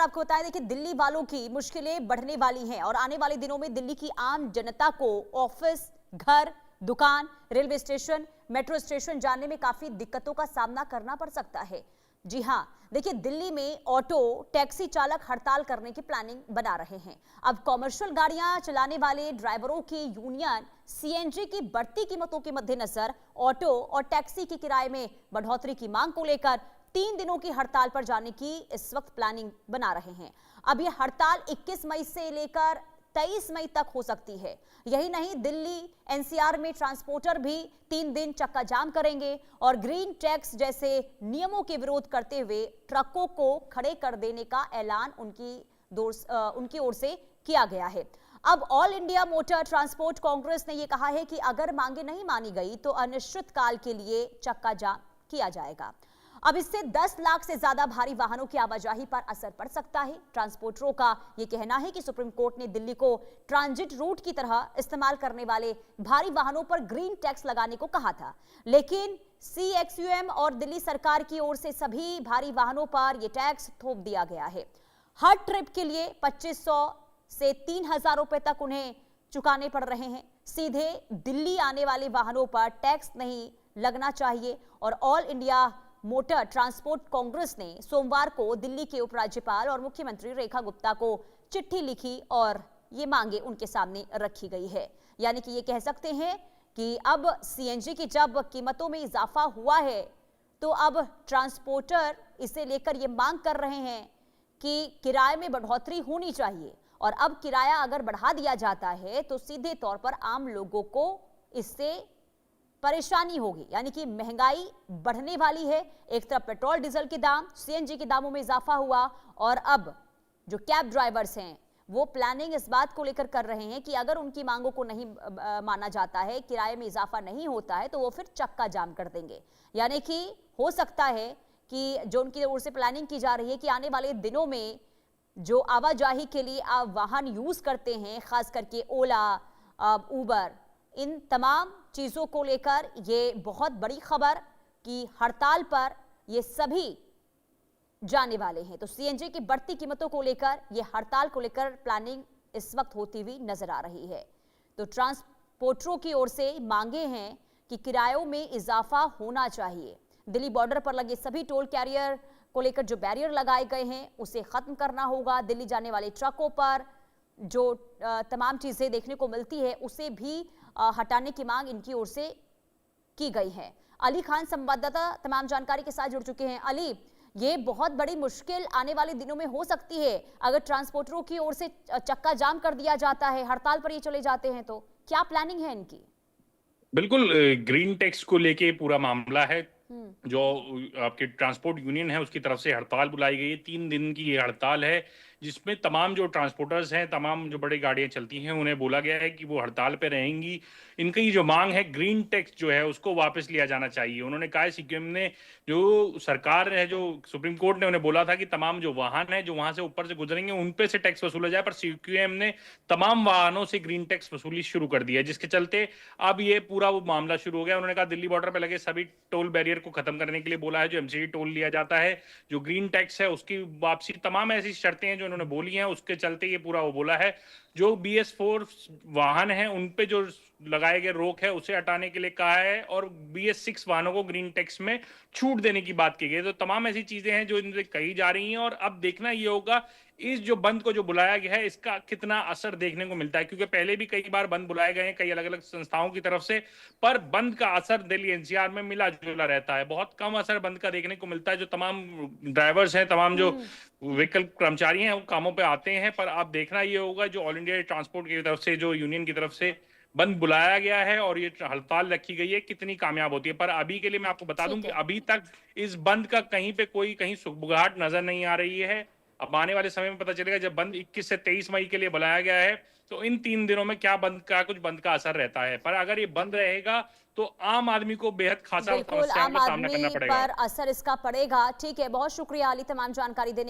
आपको बताएं, देखिए दिल्ली वालों की मुश्किलें बढ़ने वाली हैं और आने वाले दिनों में दिल्ली की आम जनता को ऑफिस, घर, दुकान, रेलवे स्टेशन, मेट्रो स्टेशन जाने में काफी दिक्कतों का सामना करना पड़ सकता है। जी हां, देखिए दिल्ली में ऑटो टैक्सी चालक हड़ताल करने की प्लानिंग बना रहे हैं। अब कॉमर्शियल गाड़ियां चलाने वाले ड्राइवरों की यूनियन सीएनजी की बढ़ती कीमतों के मद्देनजर ऑटो और टैक्सी के किराए में बढ़ोतरी की मांग को लेकर 3 दिनों की हड़ताल पर जाने की इस वक्त प्लानिंग बना रहे हैं। अब यह हड़ताल 21 मई से लेकर 23 मई तक हो सकती है। यही नहीं, दिल्ली एनसीआर में ट्रांसपोर्टर भी 3 दिन चक्का जाम करेंगे और ग्रीन टैक्स जैसे नियमों के विरोध करते हुए ट्रकों को खड़े कर देने का ऐलान उनकी ओर से किया गया है। अब all India motor transport Congress ने यह कहा है कि अगर मांगे नहीं मानी गई तो अनिश्चित काल के लिए चक्का जाम किया जाएगा। अब इससे 10 लाख से ज्यादा भारी वाहनों की आवाजाही पर असर पड़ सकता है। ट्रांसपोर्टरों का यह कहना है कि सुप्रीम कोर्ट ने दिल्ली को ट्रांजिट रूट की तरह इस्तेमाल करने वाले भारी वाहनों पर ग्रीन टैक्स लगाने को कहा था, लेकिन सीएक्सयूएम और दिल्ली सरकार की ओर से सभी भारी वाहनों पर यह टैक्स थोप दिया गया है। हर ट्रिप के लिए 2500 से 3000 रुपए तक उन्हें चुकाने पड़ रहे हैं। सीधे दिल्ली आने वाले वाहनों पर टैक्स नहीं लगना चाहिए और all India motor transport Congress ने सोमवार को दिल्ली के उपराज्यपाल और मुख्यमंत्री रेखा गुप्ता को चिट्ठी लिखी और ये मांगे उनके सामने रखी गई है। यानी कि ये कह सकते हैं कि अब सीएनजी की जब कीमतों में इजाफा हुआ है तो अब ट्रांसपोर्टर इसे लेकर ये मांग कर रहे हैं कि किराए में बढ़ोतरी होनी चाहिए और अब किराया अगर बढ़ा दिया जाता है तो सीधे तौर पर आम लोगों को इससे परेशानी होगी, यानी कि महंगाई बढ़ने वाली है। एक तरफ पेट्रोल डीजल के दाम, सीएनजी के दामों में इजाफा हुआ और अब जो कैब ड्राइवर्स हैं वो प्लानिंग इस बात को लेकर कर रहे हैं कि अगर उनकी मांगों को नहीं माना जाता है, किराए में इजाफा नहीं होता है तो वो फिर चक्का जाम कर देंगे। यानी कि हो सकता है कि जो उनकी ओर से प्लानिंग की जा रही है कि आने वाले दिनों में जो आवाजाही के लिए आप वाहन यूज करते हैं, खास करके ओला, उबर, इन तमाम चीजों को लेकर ये बहुत बड़ी खबर कि हड़ताल पर ये सभी जाने वाले हैं। तो सीएनजी की बढ़ती कीमतों को लेकर ये हड़ताल को लेकर प्लानिंग इस वक्त होती हुई नजर आ रही है। तो ट्रांसपोर्टरों की ओर से मांगे हैं कि किरायों में इजाफा होना चाहिए। दिल्ली बॉर्डर पर लगे सभी टोल कैरियर को लेकर जो बैरियर लगाए गए हैं उसे खत्म करना होगा। दिल्ली जाने वाले ट्रकों पर जो तमाम चीजें देखने को मिलती है उसे भी हटाने की मांग इनकी ओर से की गई है। अली खान संवाददाता तमाम जानकारी के साथ जुड़ चुके हैं। अली, ये बहुत बड़ी मुश्किल आने वाले दिनों में हो सकती है अगर ट्रांसपोर्टरों की ओर से चक्का जाम कर दिया जाता है, हड़ताल पर ये चले जाते हैं, तो क्या प्लानिंग है इनकी? बिल्कुल, ग्रीन टैक्स को लेके पूरा मामला है। जो आपके ट्रांसपोर्ट यूनियन है उसकी तरफ से हड़ताल बुलाई गई है। 3 दिन की ये हड़ताल है जिसमें तमाम जो ट्रांसपोर्टर्स हैं, तमाम जो बड़ी गाड़ियां चलती हैं, उन्हें बोला गया है कि वो हड़ताल पे रहेंगी। इनकी जो मांग है ग्रीन टैक्स जो है उसको वापस लिया जाना चाहिए। उन्होंने कहा है, सीक्यूएम ने, जो सरकार है, जो सुप्रीम कोर्ट ने उन्हें बोला था कि तमाम जो वाहन है जो वहां से ऊपर से गुजरेंगे उन पे से टैक्स वसूला जाए, पर सीक्यूएम ने तमाम वाहनों से ग्रीन टैक्स वसूली शुरू कर दी है, जिसके चलते अब ये पूरा वो मामला शुरू हो गया। उन्होंने कहा दिल्ली बॉर्डर पे लगे सभी टोल बैरियर को खत्म करने के लिए बोला है। जो एमसीडी टोल लिया जाता है, जो ग्रीन टैक्स है उसकी वापसी, तमाम ऐसी शर्तें हैं जो उन्होंने बोली हैं, उसके चलते ये पूरा वो बोला है। जो BS4 वाहन है उन पे जो लगाए गए रोक है उसे हटाने के लिए कहा है और BS6 वाहनों को ग्रीन टैक्स में छूट देने की बात की गई। तो तमाम ऐसी चीजें हैं जो इनसे कही जा रही हैं और अब देखना ये होगा इस जो बंद को जो बुलाया गया है इसका कितना असर देखने को मिलता है, क्योंकि पहले भी कई बार बंद बुलाए गए हैं कई अलग अलग संस्थाओं की तरफ से, पर बंद का असर दिल्ली एनसीआर में मिला जुला रहता है। बहुत कम असर बंद का देखने को मिलता है। जो तमाम ड्राइवर्स हैं, तमाम जो व्हीकल कर्मचारी हैं, वो कामों पे आते हैं। पर आप देखना ये होगा जो ऑल इंडिया ट्रांसपोर्ट की तरफ से, जो यूनियन की तरफ से बंद बुलाया गया है और ये हड़ताल रखी गई है, कितनी कामयाब होती है। पर अभी के लिए मैं आपको बता दूं कि अभी तक इस बंद का कहीं पे कोई कहीं सुगबुगाहट नजर नहीं आ रही है। अब आने वाले समय में पता चलेगा जब बंद 21 से 23 मई के लिए बुलाया गया है तो इन 3 दिनों में क्या कुछ बंद का असर रहता है। पर अगर ये बंद रहेगा तो आम आदमी को बेहद खासा समस्याओं का सामना करना पड़ेगा। पर असर इसका पड़ेगा। ठीक है, बहुत शुक्रिया अली तमाम जानकारी देने